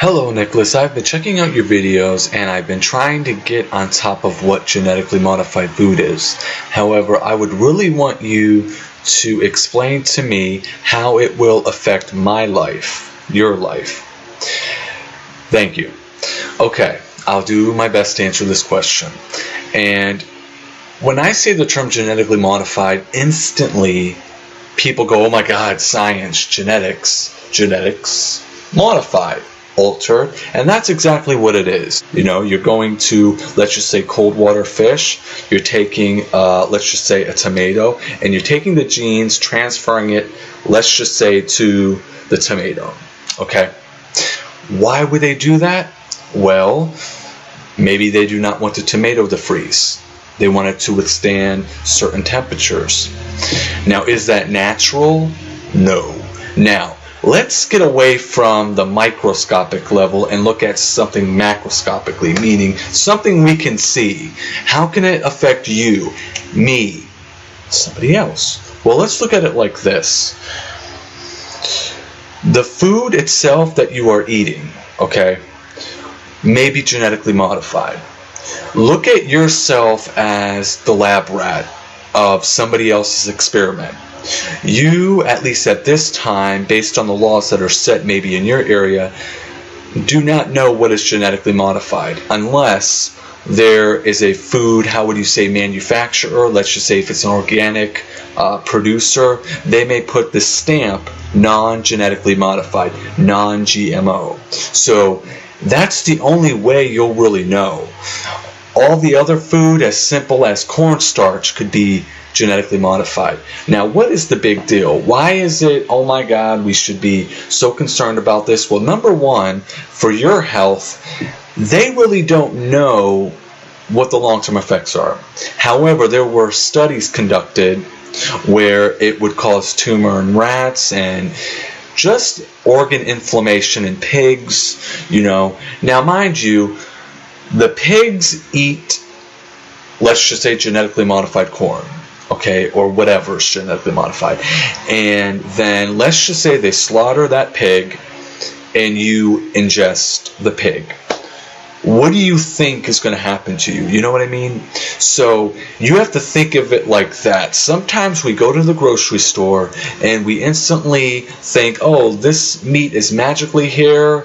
Hello Nicholas, I've been checking out your videos and I've been trying to get on top of what genetically modified food is. However, I would really want you to explain to me how it will affect my life, your life. Thank you. Okay, I'll do my best to answer this question. And when I say the term genetically modified, instantly people go, oh my God, science, genetics, modified, altered, and that's exactly what it is. You know, you're going to, let's just say, cold water fish, you're taking, let's just say, a tomato, and you're taking the genes, transferring it, let's just say, to the tomato, okay? Why would they do that? Well, maybe they do not want the tomato to freeze. They want it to withstand certain temperatures. Now, is that natural? No. Now, let's get away from the microscopic level and look at something macroscopically, meaning something we can see. How can it affect you, me, somebody else? Well, let's look at it like this. The food itself that you are eating, okay, may be genetically modified. Look at yourself as the lab rat of somebody else's experiment. You, at least at this time, based on the laws that are set maybe in your area, do not know what is genetically modified unless there is a food, how would you say, manufacturer. Let's just say if it's an organic producer, they may put the stamp non-genetically modified, non-GMO. So that's the only way you'll really know. All the other food, as simple as cornstarch, could be genetically modified. Now, what is the big deal? Why is it, oh my God, we should be so concerned about this? Well, number one, for your health, they really don't know what the long-term effects are. However, there were studies conducted where it would cause tumor in rats and just organ inflammation in pigs, you know. Now, mind you, the pigs eat, let's just say, genetically modified corn, okay, or whatever is genetically modified. And then let's just say they slaughter that pig and you ingest the pig. What do you think is going to happen to you? You know what I mean? So you have to think of it like that. Sometimes we go to the grocery store and we instantly think, oh, this meat is magically here.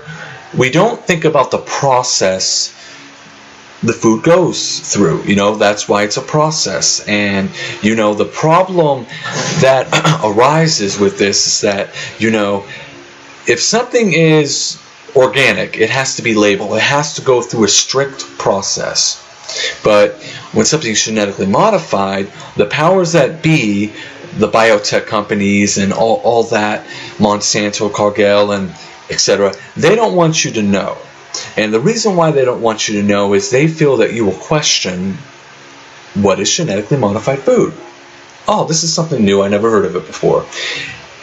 We don't think about the process the food goes through. You know, that's why it's a process. And, you know, the problem that arises with this is that, you know, if something is organic, it has to be labeled. It has to go through a strict process. But when something's genetically modified, the powers that be, the biotech companies and all that, Monsanto, Cargill, and etc., they don't want you to know. And the reason why they don't want you to know is they feel that you will question what is genetically modified food. Oh, this is something new. I never heard of it before.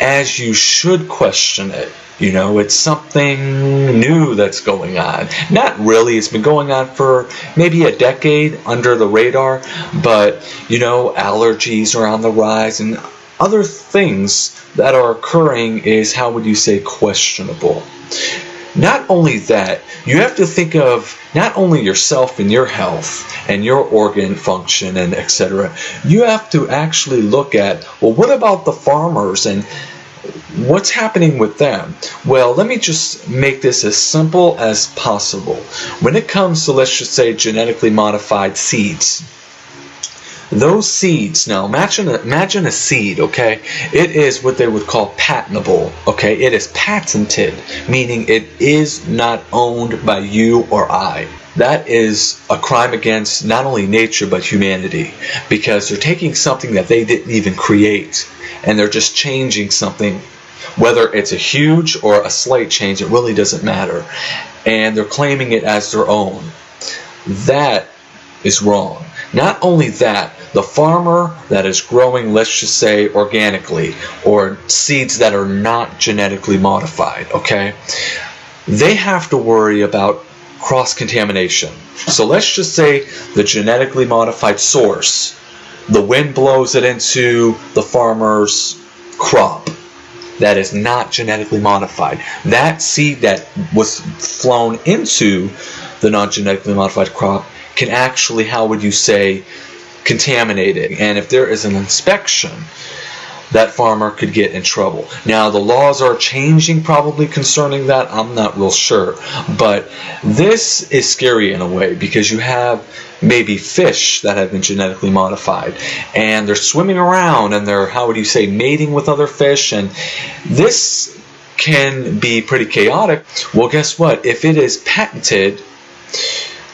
As you should question it. You know, it's something new that's going on. Not really. It's been going on for maybe a decade under the radar. But, you know, allergies are on the rise and other things that are occurring is, how would you say, questionable. Not only that, you have to think of not only yourself and your health and your organ function and etc. You have to actually look at, well, what about the farmers and what's happening with them? Well, let me just make this as simple as possible. When it comes to, let's just say, genetically modified seeds, those seeds, now imagine a seed, okay? It is what they would call patentable, okay? It is patented, meaning it is not owned by you or I. That is a crime against not only nature but humanity, because they're taking something that they didn't even create and they're just changing something. Whether it's a huge or a slight change, it really doesn't matter. And they're claiming it as their own. That is wrong. Not only that, the farmer that is growing, let's just say, organically, or seeds that are not genetically modified, okay, they have to worry about cross-contamination. So let's just say the genetically modified source, the wind blows it into the farmer's crop. that is not genetically modified. That seed that was flown into the non-genetically modified crop can actually, how would you say, contaminate it. And if there is an inspection, that farmer could get in trouble. Now, the laws are changing probably concerning that. I'm not real sure. But this is scary in a way, because you have maybe fish that have been genetically modified, and they're swimming around, and they're, how would you say, mating with other fish, and this can be pretty chaotic. Well, guess what? If it is patented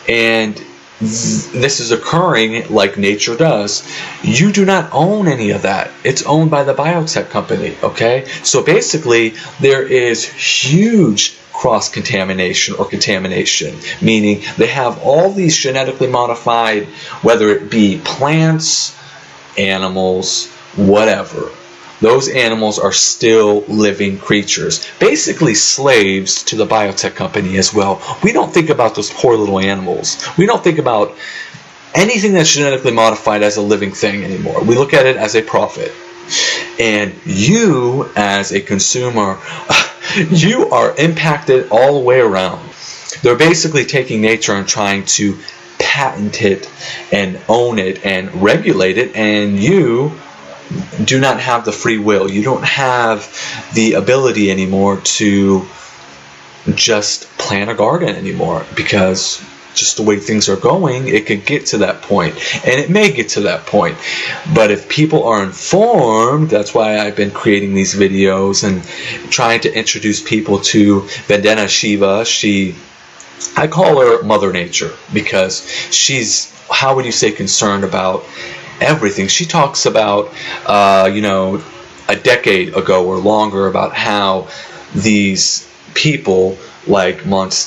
and this is occurring like nature does, you do not own any of that. It's owned by the biotech company, okay? So basically, there is huge cross-contamination or contamination, meaning they have all these genetically modified, whether it be plants, animals, whatever. Those animals are still living creatures, basically slaves to the biotech company as well. We don't think about those poor little animals. We don't think about anything that's genetically modified as a living thing anymore. We look at it as a profit. And you, as a consumer, you are impacted all the way around. They're basically taking nature and trying to patent it and own it and regulate it, and you do not have the free will. You don't have the ability anymore to just plant a garden anymore, because just the way things are going, it could get to that point, and it may get to that point. But if people are informed, that's why I've been creating these videos and trying to introduce people to Vandana Shiva. I call her Mother Nature, because she's, how would you say, concerned about everything. She talks about, a decade ago or longer, about how these people, like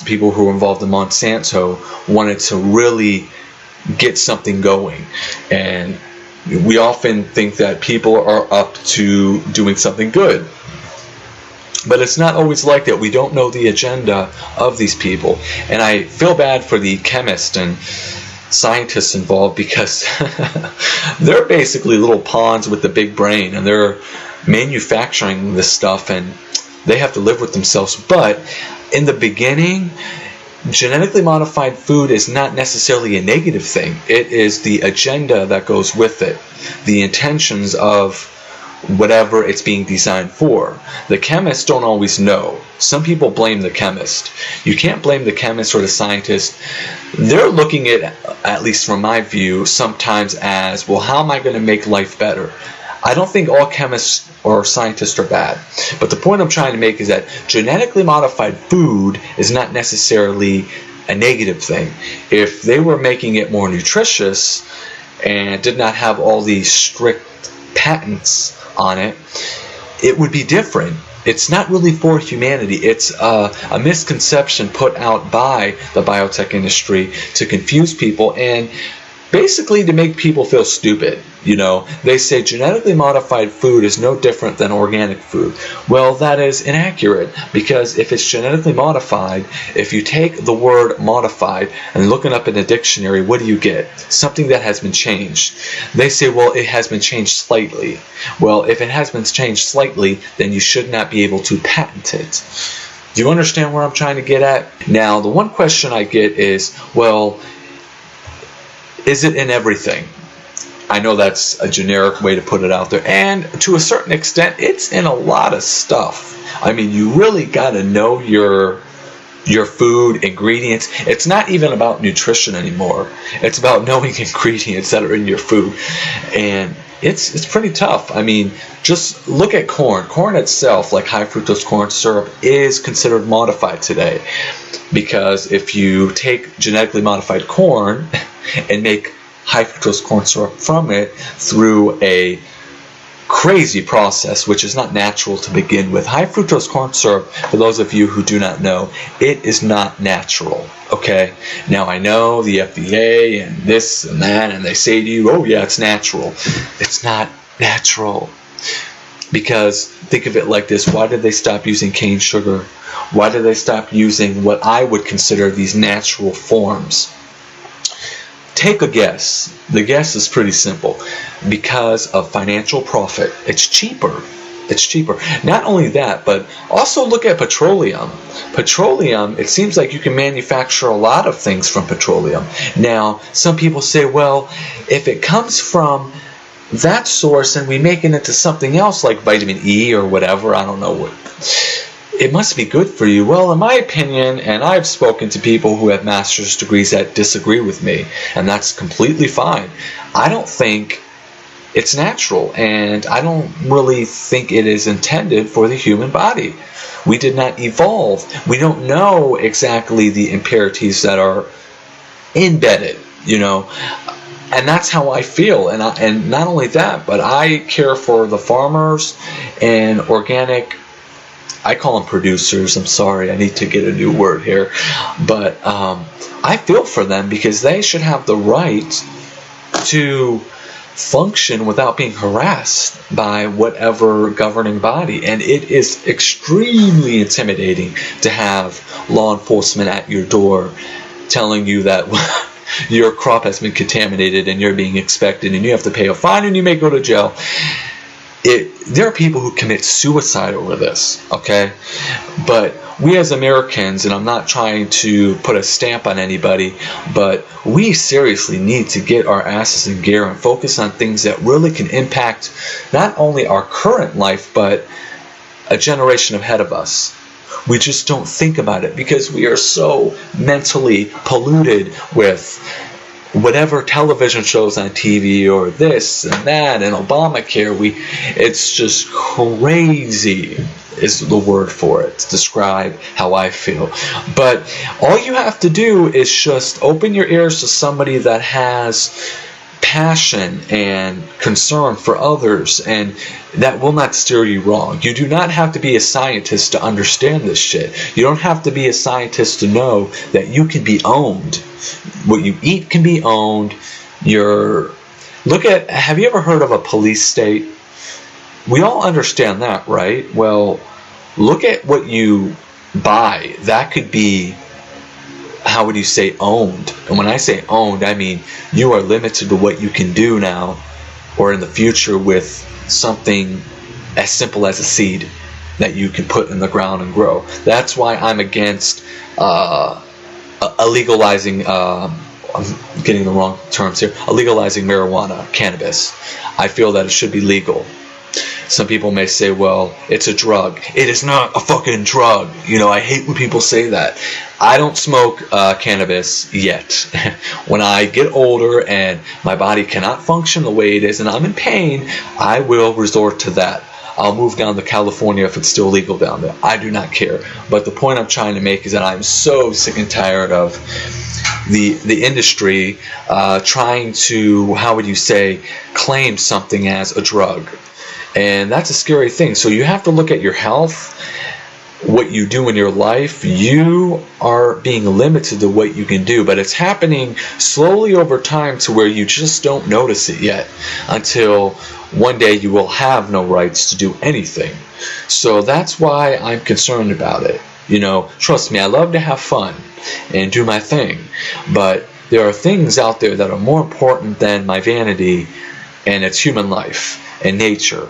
people who were involved in Monsanto, wanted to really get something going. And we often think that people are up to doing something good. But it's not always like that. We don't know the agenda of these people. And I feel bad for the chemists and scientists involved, because they're basically little pawns with the big brain, and they're manufacturing this stuff, and they have to live with themselves. But in the beginning, genetically modified food is not necessarily a negative thing. It is the agenda that goes with it, the intentions of whatever it's being designed for. The chemists don't always know. Some people blame the chemist. You can't blame the chemist or the scientist. They're looking at least from my view, sometimes as, well, how am I going to make life better? I don't think all chemists or scientists are bad. But the point I'm trying to make is that genetically modified food is not necessarily a negative thing. If they were making it more nutritious and did not have all these strict patents on it, it would be different. It's not really for humanity. It's a misconception put out by the biotech industry to confuse people and basically to make people feel stupid. They say genetically modified food is no different than organic food. Well, that is inaccurate, because if it's genetically modified, if you take the word modified and look it up in a dictionary, what do you get? Something that has been changed. They say, well, it has been changed slightly. Well, if it has been changed slightly, then you should not be able to patent it. Do you understand where I'm trying to get at? Now, the one question I get is, well, is it in everything? I know that's a generic way to put it out there, and to a certain extent, it's in a lot of stuff. I mean, you really got to know your food ingredients. It's not even about nutrition anymore. It's about knowing ingredients that are in your food, and it's pretty tough. I mean, just look at corn. Corn itself, like high fructose corn syrup, is considered modified today, because if you take genetically modified corn and make high fructose corn syrup from it through a crazy process, which is not natural to begin with. High fructose corn syrup, for those of you who do not know, it is not natural. Okay? Now, I know the FDA and this and that, and they say to you, oh yeah, it's natural. It's not natural. Because think of it like this: why did they stop using cane sugar? Why did they stop using what I would consider these natural forms? Take a guess. The guess is pretty simple. Because of financial profit. It's cheaper. It's cheaper. Not only that, but also look at petroleum. Petroleum, it seems like you can manufacture a lot of things from petroleum. Now, some people say, well, if it comes from that source and we make it into something else like vitamin E or whatever, I don't know what, it must be good for you. Well, in my opinion, and I've spoken to people who have master's degrees that disagree with me, and that's completely fine. I don't think it's natural, and I don't really think it is intended for the human body. We did not evolve. We don't know exactly the impurities that are embedded, and that's how I feel. And not only that, but I care for the farmers and organic, I call them producers. I'm sorry, I need to get a new word here. But I feel for them because they should have the right to function without being harassed by whatever governing body. And it is extremely intimidating to have law enforcement at your door telling you that your crop has been contaminated and you're being inspected and you have to pay a fine and you may go to jail. There are people who commit suicide over this, okay? But we as Americans, and I'm not trying to put a stamp on anybody, but we seriously need to get our asses in gear and focus on things that really can impact not only our current life, but a generation ahead of us. We just don't think about it because we are so mentally polluted with whatever television shows on TV or this and that and Obamacare. It's just crazy is the word for it to describe how I feel. But all you have to do is just open your ears to somebody that has passion and concern for others, and that will not steer you wrong. You do not have to be a scientist to understand this shit. You don't have to be a scientist to know that you can be owned. What you eat can be owned. Have you ever heard of a police state? We all understand that, right? Well, look at what you buy. That could be, how would you say, owned? And when I say owned, I mean you are limited to what you can do now or in the future with something as simple as a seed that you can put in the ground and grow. That's why I'm against legalizing, I'm getting the wrong terms here, legalizing marijuana, cannabis. I feel that it should be legal. Some people may say, well, it's a drug. It is not a fucking drug. I hate when people say that. I don't smoke cannabis yet. When I get older and my body cannot function the way it is and I'm in pain, I will resort to that. I'll move down to California if it's still legal down there. I do not care. But the point I'm trying to make is that I'm so sick and tired of the industry trying to, how would you say, claim something as a drug. And that's a scary thing. So you have to look at your health, what you do in your life. You are being limited to what you can do, but it's happening slowly over time to where you just don't notice it yet until one day you will have no rights to do anything. So that's why I'm concerned about it. Trust me, I love to have fun and do my thing, but there are things out there that are more important than my vanity, and it's human life and nature.